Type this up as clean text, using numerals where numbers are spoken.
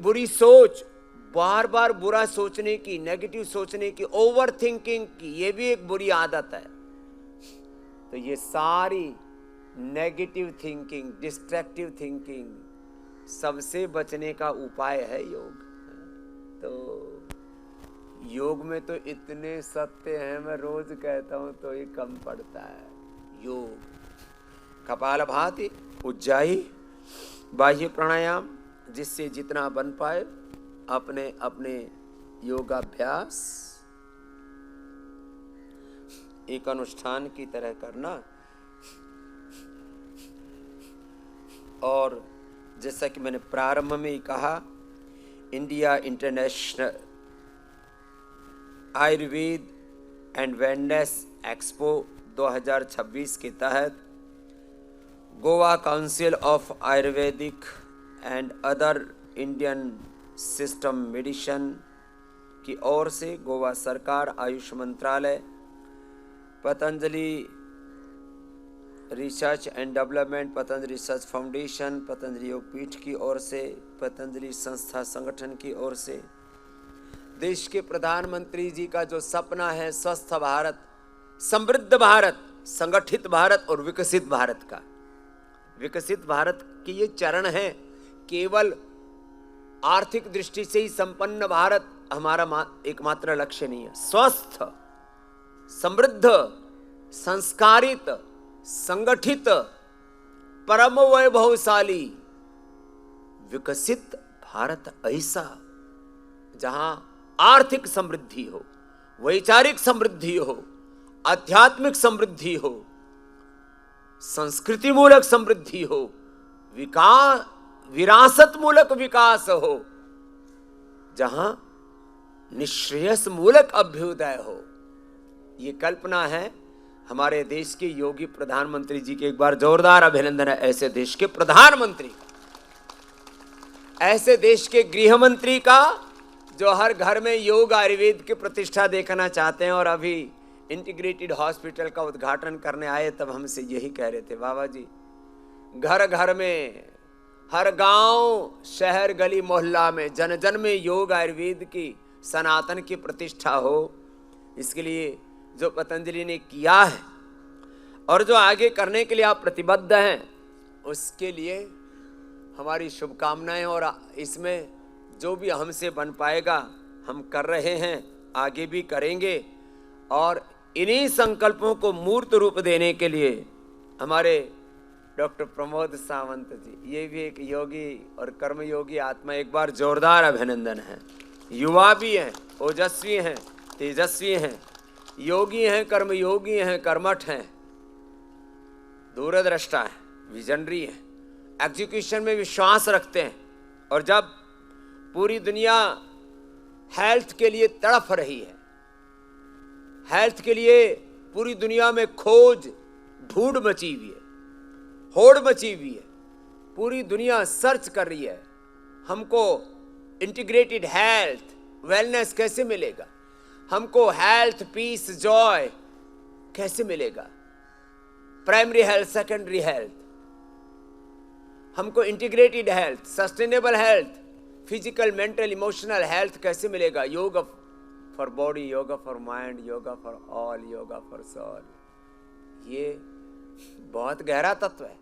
बुरी सोच, बार बार बुरा सोचने की, नेगेटिव सोचने की, ओवर थिंकिंग की, ये भी एक बुरी आदत है। तो ये सारी नेगेटिव थिंकिंग, डिस्ट्रैक्टिव थिंकिंग, सबसे बचने का उपाय है योग। तो योग में तो इतने सत्य हैं, मैं रोज कहता हूं तो ये कम पड़ता है। योग, कपालभाति, उज्जाई, बाह्य प्राणायाम, जिससे जितना बन पाए अपने अपने योगाभ्यास एक अनुष्ठान की तरह करना। और जैसा कि मैंने प्रारंभ में ही कहा, India international Ayurveda and wellness expo 2026 के तहत Goa council of Ayurvedic and other Indian system medicine की ओर से गोवा सरकार, आयुष मंत्रालय, Patanjali research and development, Patanjali research foundation, Patanjali Yogpeeth की ओर से, पतंजलि संस्था संगठन की ओर से, देश के प्रधानमंत्री जी का जो सपना है स्वस्थ भारत, समृद्ध भारत, संगठित भारत और विकसित भारत का, विकसित भारत के ये चरण है। केवल आर्थिक दृष्टि से ही संपन्न भारत हमारा एकमात्र लक्ष्य नहीं है। स्वस्थ, समृद्ध, संस्कारित, संगठित, परम वैभवशाली, विकसित भारत ऐसा जहां आर्थिक समृद्धि हो, वैचारिक समृद्धि हो, आध्यात्मिक समृद्धि हो, संस्कृति मूलक समृद्धि हो, विकास, विरासत मूलक विकास हो, जहां निश्रेयस मूलक अभ्युदय हो। ये कल्पना है हमारे देश के योगी प्रधानमंत्री जी के। एक बार जोरदार अभिनंदन है ऐसे देश के प्रधानमंत्री का, ऐसे देश के गृह मंत्री का, जो हर घर में योग आयुर्वेद की प्रतिष्ठा देखना चाहते हैं। और अभी इंटीग्रेटेड हॉस्पिटल का उद्घाटन करने आए तब हमसे यही कह रहे थे, बाबा जी घर घर में, हर गांव, शहर, गली, मोहल्ला में, जन जन में योग आयुर्वेद की, सनातन की प्रतिष्ठा हो। इसके लिए जो पतंजलि ने किया है और जो आगे करने के लिए आप प्रतिबद्ध हैं, उसके लिए हमारी शुभकामनाएं। और इसमें जो भी हमसे बन पाएगा हम कर रहे हैं, आगे भी करेंगे। और इन्हीं संकल्पों को मूर्त रूप देने के लिए हमारे डॉक्टर प्रमोद सावंत जी, ये भी एक योगी और कर्मयोगी आत्मा, एक बार जोरदार अभिनंदन है। युवा भी हैं, ओजस्वी हैं, तेजस्वी हैं, योगी हैं, कर्मयोगी हैं, कर्मठ हैं, दूरदृष्टा हैं, विजनरी हैं, एग्जीक्यूशन में विश्वास रखते हैं। और जब पूरी दुनिया हेल्थ के लिए तड़फ रही है, हेल्थ के लिए पूरी दुनिया में खोज, ढूंढ मची हुई है, होड़ मची हुई है, पूरी दुनिया सर्च कर रही है, हमको इंटीग्रेटेड हेल्थ, वेलनेस कैसे मिलेगा, हमको हेल्थ, पीस, जॉय कैसे मिलेगा, प्राइमरी हेल्थ, सेकेंडरी हेल्थ, हमको integrated health, sustainable health, physical, mental, emotional health कैसे मिलेगा। Yoga for body, yoga for mind, yoga for all, yoga for soul. ये बहुत गहरा तत्व है।